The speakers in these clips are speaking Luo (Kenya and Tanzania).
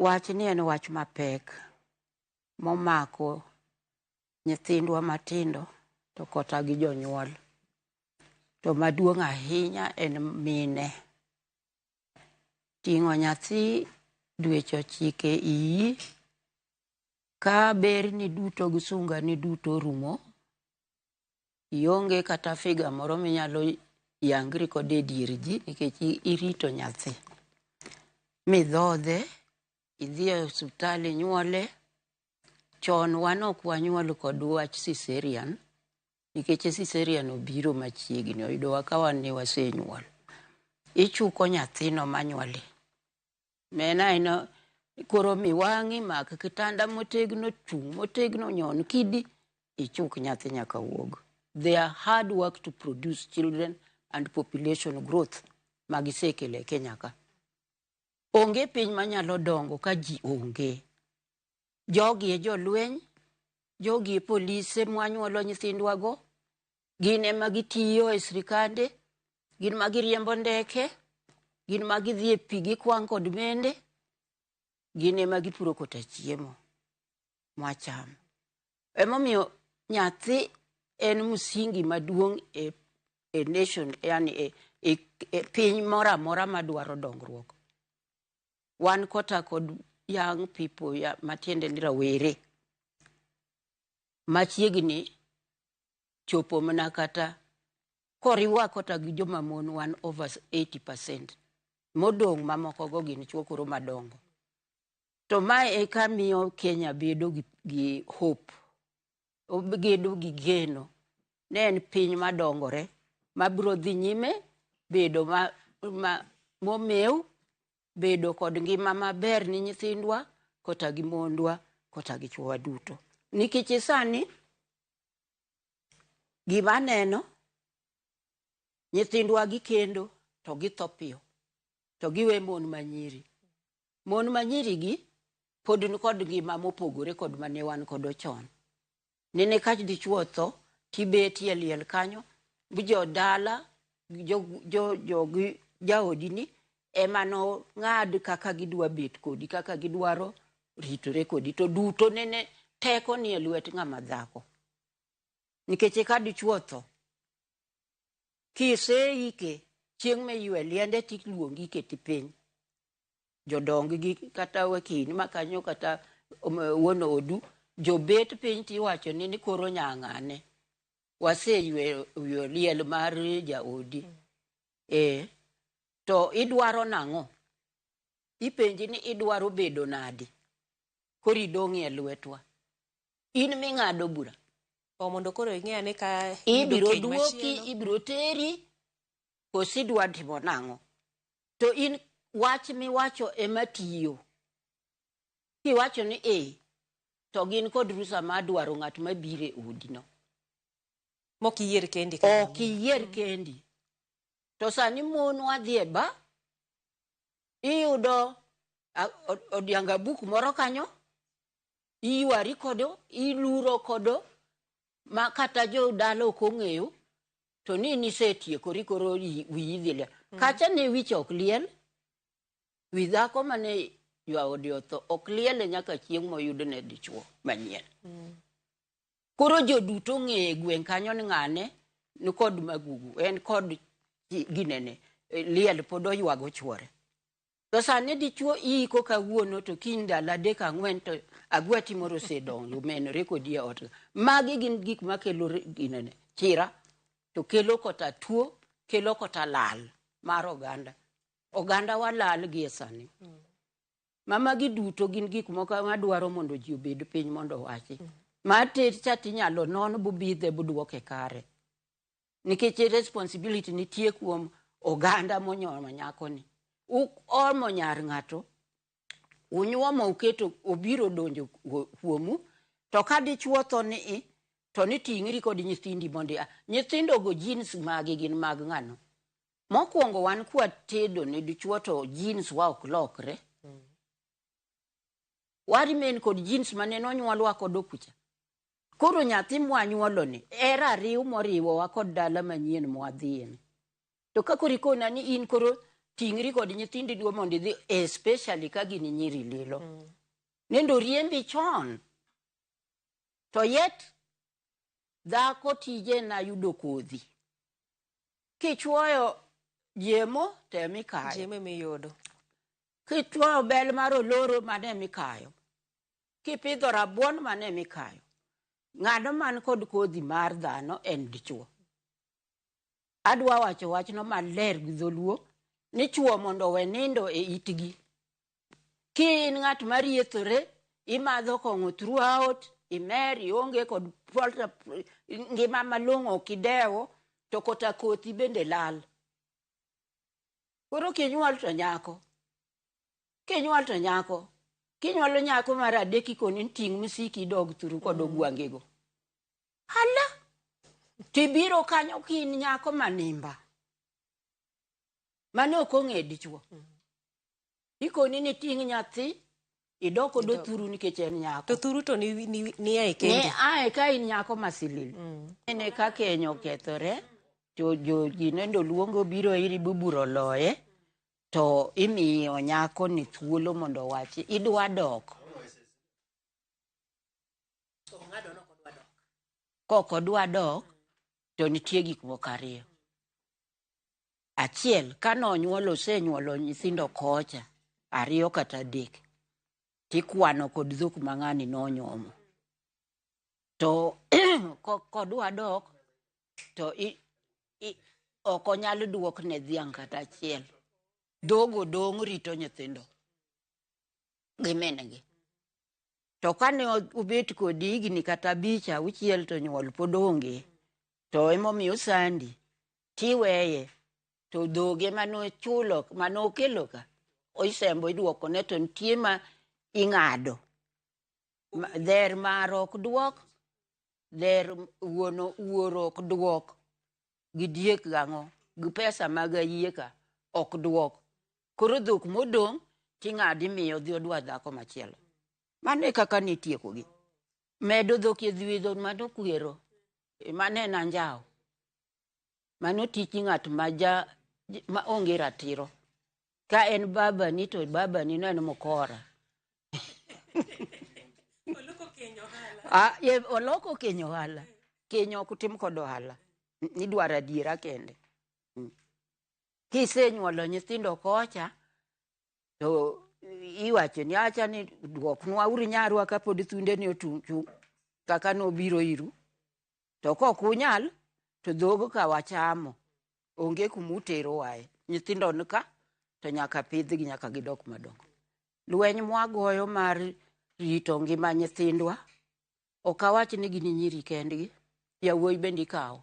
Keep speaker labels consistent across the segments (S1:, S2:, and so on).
S1: Wach ni en wach mapek momako nyithindwa matindo to kota gi jonyuol. To maduong' ahinya en mine. Ting'o nyathi dweche 9 e iyi ka berni duto gi sungani duto rumo. Ionge kata figa moro minyalo yangri kode e dier ji nikech irito nyathi. Midhodhe, idhi e osiptal inyuole. Chon wan ok wanyuol kod wach cesarean nikech cesarean obiro machiegni, oyudowa ka wan ne wasenyuol. Ichuko nyathino manyuoli. Mena ino koro miwang'i mak kitanda motegno, chung' motegno, nyon kidi, ichuk nyathi nyaka wuog. They are hard work to produce children and population growth magisekele Kenya ka. Onge piny manyalo dongo ka ji onge. Jogi e jolweny, jogi e polise mwanyuolo nyithindwago, gin ema gitiyo e sirikande, gin magiriembo ndeke, gin magidhi e pi gikwang' kod mende, gin ema gipuro kota chiemo mwachamo. Emomiyo nyathi en musingi maduong' e nation, yani e piny mora mora madwaro dongruok. Wan kota kod young people matiende ni rawere machiegni chopo mana kata koriwa kota gi joma mon wan over 80%. Modong' mamoko go gin chuo koro madongo. To mae e kamiyo Kenya bedo gi hope. Obedo gi geno. Ne en piny madongore mabiro dhi nyime bedo momeu, bedo kod ngima maber ni nyithindwa kota gi mondwa kota gi chuowa duto. Nikech sani gima neno nyithindwa gikendo to githo piyo to giwe mon manyiri. Mon manyiri gi pod ni kod ngima mopogore kod mane wan kod chon. Nene ka dichuo tho tibeti e liel kanyo, jo dala, jaodini ema no ng'ad kaka gidwa bet kodi, kaka gidwaro ritore kodi. To duto nene teko ni e lwet ng'ama dhako. Nikech ka dichuo tho, kiseike, chieng' me ywe liende tiluongi keti piny. Jodong gi kata wakini makanyo kata wuon odu, jobet piny tiwacho ni koro nyang'ane. Waseywe liel mar jaodi. To idwaro nang'o? Ipenji ni idwaro bedo nadi? Kori dong'i e lwetwa. In ming'ado bura.
S2: Mondo koro ing'e ka
S1: ibiro duoki, ibiro teri, kosidwa timo nang'o. To in wach miwacho ema tiyo. Kiwacho ni to gin kod rusa ma dwaro ng'at mabire udino.
S2: Mokiyier kendi.
S1: Okiyier kendi. To sani mon wadhi e ba, iyudo odianga buk moro kanyo, iywari kodo, iluro kodo, ma kata jo dala ok ong'eyo, to ni nisetiekori koro wiyi dhi liel. Kacha ne wich ok liel, wi dhako mane jaodi otho ok liel nyaka chieng' moyudne dichuo manyien. Koro joduto ng'e gweng' kanyo ni ng'ane ni kod magugu, en kod ginene, liel pod oywago chuore. To sani dichuo iko kawuono to kiny ndalo 3-4 to agwati moro osedongo menore kodi e ot. Magi gin gik makelo ginene chira, to kelo kota tuo, kelo kota lal mar oganda. Oganda walal gi sani. Magi duto gin gik moko madwaro mondo ji obed piny mondo wachi. Mater chati nyalo non bubidhe budwoke kare. Nikech responsibility nitie kuom oganda monyono nyakoni. Omo nyar ng'ato, unyuomo uketo obiro donjo kuomu, to ka dichuo tho ni, to ni ting'ri kod nyithindi mondi. Nyithindo go jeans magi gin mag ng'ano. Mokwongo wan kwa tedo ni dichuo to jeans wa ok lokre. Wari men kod jeans mane nonyuolwa kod okucha. Koro nyathi mwanyuolo ni, era riw moriwo wa kod dala manyien mwadhieni. To ka koro ikona ni in koro tingri kod nyithindi duo mondo idhi, especially ka gin nyiri lilo. Nendo riembi chon. To yet, dhako tije na yudo kodhi. Kichwoyo jemo, temi kayo.
S2: Jeme miyudo.
S1: Kichwoyo bel mar oloro, mane mikayo. Kipidho rabuon, mane mikayo. Ng'ano man kod kodhi mar dhano en dichuo. Adwa wacho wachno maler gi dholuo, ni chuo mondo we nindo e itgi. Ki in ng'at mariethore, imadho kong'o throughout, imer, ionge kod ngima malong'o kidewo, to kota kothi bende lal. Koro kinyuol to nyako. Kinyuol to nyako. Kinyuolo nyako mar adek ikoni ting' misiki dog thuru kod ogwangego. Hala! Tibiro kanyo kin nyako manimba. Mane ok ong'e dichuo. Ikoni ni ting' nyathi, idoko do thuru nikech en nyako.
S2: To thuru to ni ae kendi.
S1: Ni ae ka in nyako masilil. Ene ka kenyo kethore, to ginendo luongo biro iri buburo loye, to imiyo nyako ni thuolo mondo wachi, idwa dok. Koko dwa dok, to nitie gik moko ariyo. Achiel, kano nyuolo senyuolo nyithindo kocha, ariyo kata adek, tikwano kod dhok mang'ani nonyuomo. To kodwa dok, to oko nyalo duok ne dhiang' kata achiel. Dogo dong' rito nyithindo. Gimenegi. To kane ubet kod higni kata 5, 6 to nyuol pod onge, to emomiyo sandi, tiweye, to dhoge manochulo, manokelo ka, oisembo iduoko ne, to nitie ma ing'ado. Dher mar ok duok, dher wuoro ok duok, gi diek gang'o, gi pesa mag ayieka ok duok. Koro dhok modong' ting'adi miyo dhi odwa dhako machielo. Mane kaka nitiekogi. Medo dhok e dhwidho mano kwero. Mane na njao. Mano tich ng'at ma onge ratiro. Ka en baba ni to baba ni en mokora.
S2: Oloko kenyo hala.
S1: Oloko kenyo hala. Kenyo ok tim kod ohala. Idwaro adiera kende. Kisenyuolo nyithindo kocha, to iwacho ni acha ni duoknwa uru nyarwa kapod thunde ni otung' kaka nobiro iru. To kok unyal, to dhogo ka wachamo. Onge kumutero wae. Nyithindo nika, to nyaka pidhgi nyaka gidok madongo. Lweny mwagoyo mar rito ngima nyithindwa, ok awach ni gini nyiri kendgi, yawuoyi bende ikawo.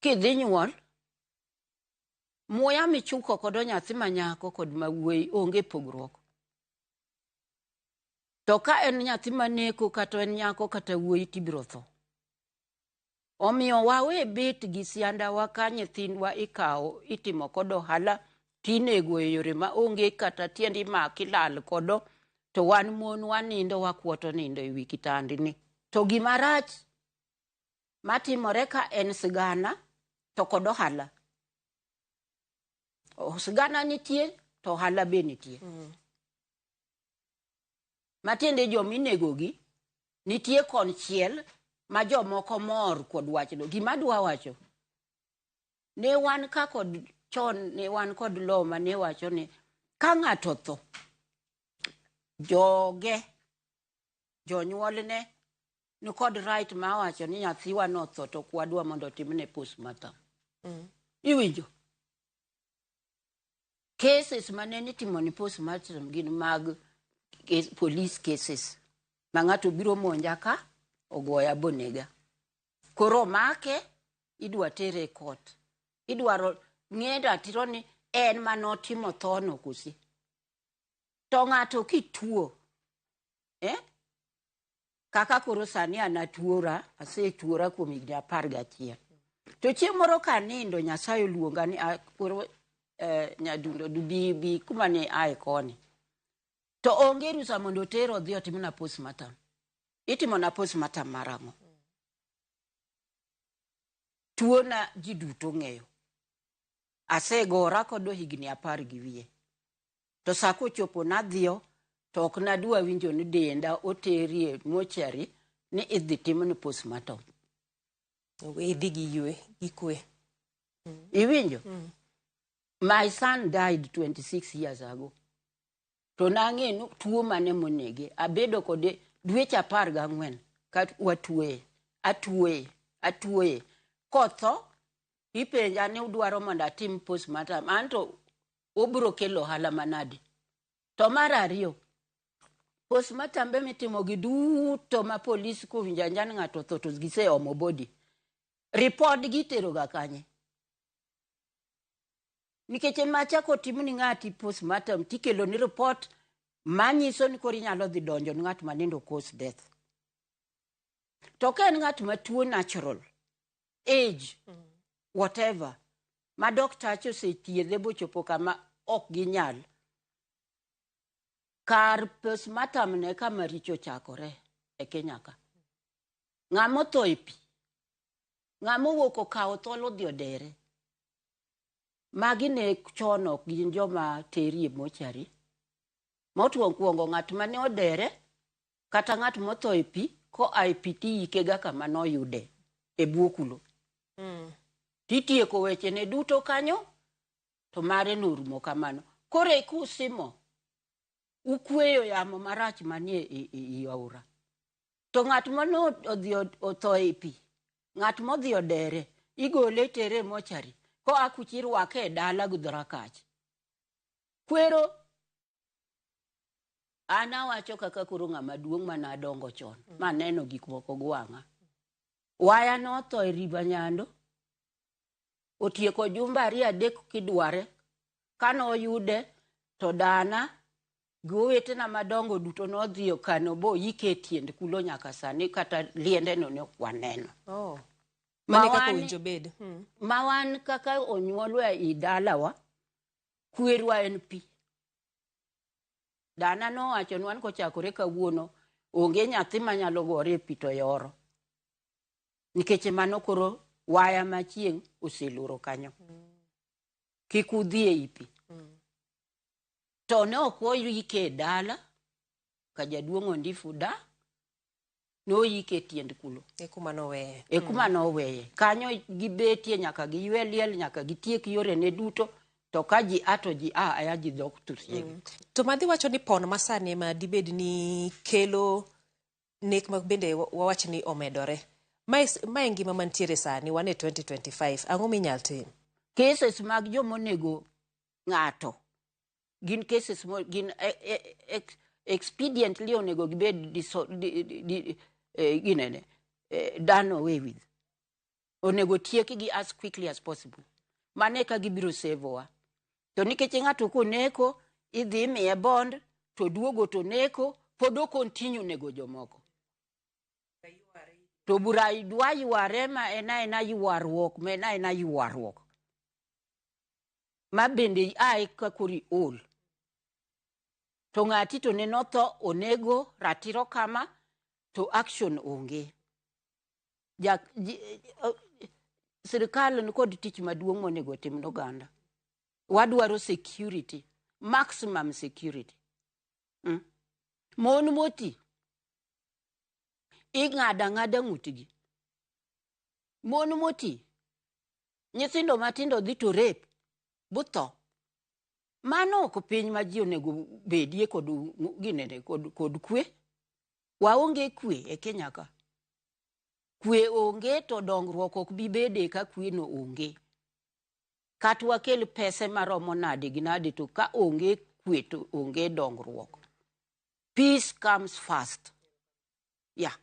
S1: Kidhi nyuol, muya michuko kodo nyathi manyako kod mawuoyi onge pogruok. To ka en nyathi maneko kata en nyako kata wuoyi tibiro tho. Omiyo wawe bet gi siandawa ka nyithindwa ikawo itimo kodo hala, tinego e yore ma onge kata tiendi maki lal kodo, to wan mon wanindo wakwoto nindo e wi kitandini. To gima rach matimore ka en sigana, to kod ohala. Sigana nitie, to ohala be nitie. Matiende jominegogi, nitie konchiel ma jomoko mor kod wachno. Gima dwa wacho, ne wan ka kod chon, ne wan kod law ma ne wacho ni, ka ng'ato tho, jonyuolne, ni kod right ma wacho ni nyathiwa no tho, to kwadwa mondo timne postmortem. Iwinjo? Cases mane nitimo ni postmortem gin mag police cases. Ma ng'ato biro monja ka, ogoya bonega. Koro make, idwa tere court. Idwaro ng'e ratiro ni en manotimo thono kusi. To ng'ato kituo, kaka koro sani anatuora, asetuora kuom higni 11. To chieng' moro kanindo Nyasaye luonga ni koro nyadundo bi kuma ne ae koni. To onge rusa mondo tero dhi otimna postmortem. Itimo na postmortem marang'o. Tuo na ji duto ng'eyo. asegora kodo higni 10 gi wiye. To sako chopo nadhio to ok nadwa winjo ni denda oterie mochari ni idhi timni postmortem.
S2: Idhi gi yue gi kwe.
S1: Iwinjo? My son died 26 years ago. To nang'e no tuo mane monege. Abedo kode dweche 14 kat atuoye. Kotho ipenja ni udwaro mondo atim postmortem. Anto obro kelo hala manade. To mar ariyo, postmortem be mitimo gi duto ma polis kowinjo anjan ng'ato tho to gise omo body. Report gitero ga kanye. Nikech machako timni ng'ati postmortem tikelo ni report manyiso ni kori nyalo dhi donjo ni ng'at manindo cause death. To ka en ng'at matuo natural, age, whatever, ma doktacho osethiedhe bochopo kama ok ginyal. Kar postmortem ne kama richo chakore e Kenya ka. Ng'amo tho e pi. Ng'amo wuok okawo tholo dhi odere. Magi ne chono gin joma teri e mochari. Motuong kuongo ng'at mane odere kata ng'at motho e pi ko IPT ikega kama noyude e buokulo. Titieko weche ne duto kanyo to mare norumo kamano. Kore kusimo ukweyo yamo marach manie i aora. To ng'at mano odhi otho e pi, ng'at modhi odere, igole tere mochari. Ko akuchir wake dala gudhora kach. Kwero ana wacho kaka kuro ng'ama duong' manadongo chon. Maneno gik moko gwang'a. Waya notho e River Nyando. Otieko jumba 2-3 kidware. Kano oyude to dana gowetena madongo duto nodhi kano bo yike tiend kulo nyaka sani kata liende no ne waneno.
S2: Mane kako winjo bed.
S1: Mawan kaka onyuolwa i dalawa, kwerwa en pi. Dana no wacho nwan kochakore kawuono, onge nyathi manyalo gore pi to yoro. Nikech mano koro waya machieng' oseluro kanyo. Kik udhi e pi. To ne ok oyike dala, ka jaduong' Ondifu da, no yike tiend kulo.
S2: Kuma noweye.
S1: Kuma noweye. Kanyo gibetie nyaka giywe liel nyaka gitiek yore ne duto. To ka ji ato ji aya ji dhok tusiegi.
S2: To madhi wacho ni pon masani ma dibed ni kelo nek mag bende wawach ni omedore. Mae ngima mantiere sani wane 2025. Ang'o minyal tim?
S1: Cases mag jomonego ng'ato. Gin cases gin expediently onego gibed done away with. Onego tiekgi as quickly as possible. Mane ka gibiro sevowa. To nikech ng'ato koneko, idhi miye bond, to duogo to neko, podo continue nego jomoko. To bura idwa yware ma ena ywaruok, ma ena ywaruok. Ma bende ai kakuri ol. To ng'ati to nenotho onego ratiro kama, to action onge. Sirikal ni kod tich maduong' monego tim n'oganda. Wadwaro security, maximum security. Mon moti ing'ada ng'utgi. Mon moti nyithindo matindo dhi to rape butho. Mano ok piny ma ji onego bedie kod kwe. Waonge kwe e Kenya ka. Kwe onge to dongruok ok bi bede ka kwe no onge. Kat wakel pese maromo nade gi nade to ka onge kwe to onge dongruok. Peace comes first. Yeah.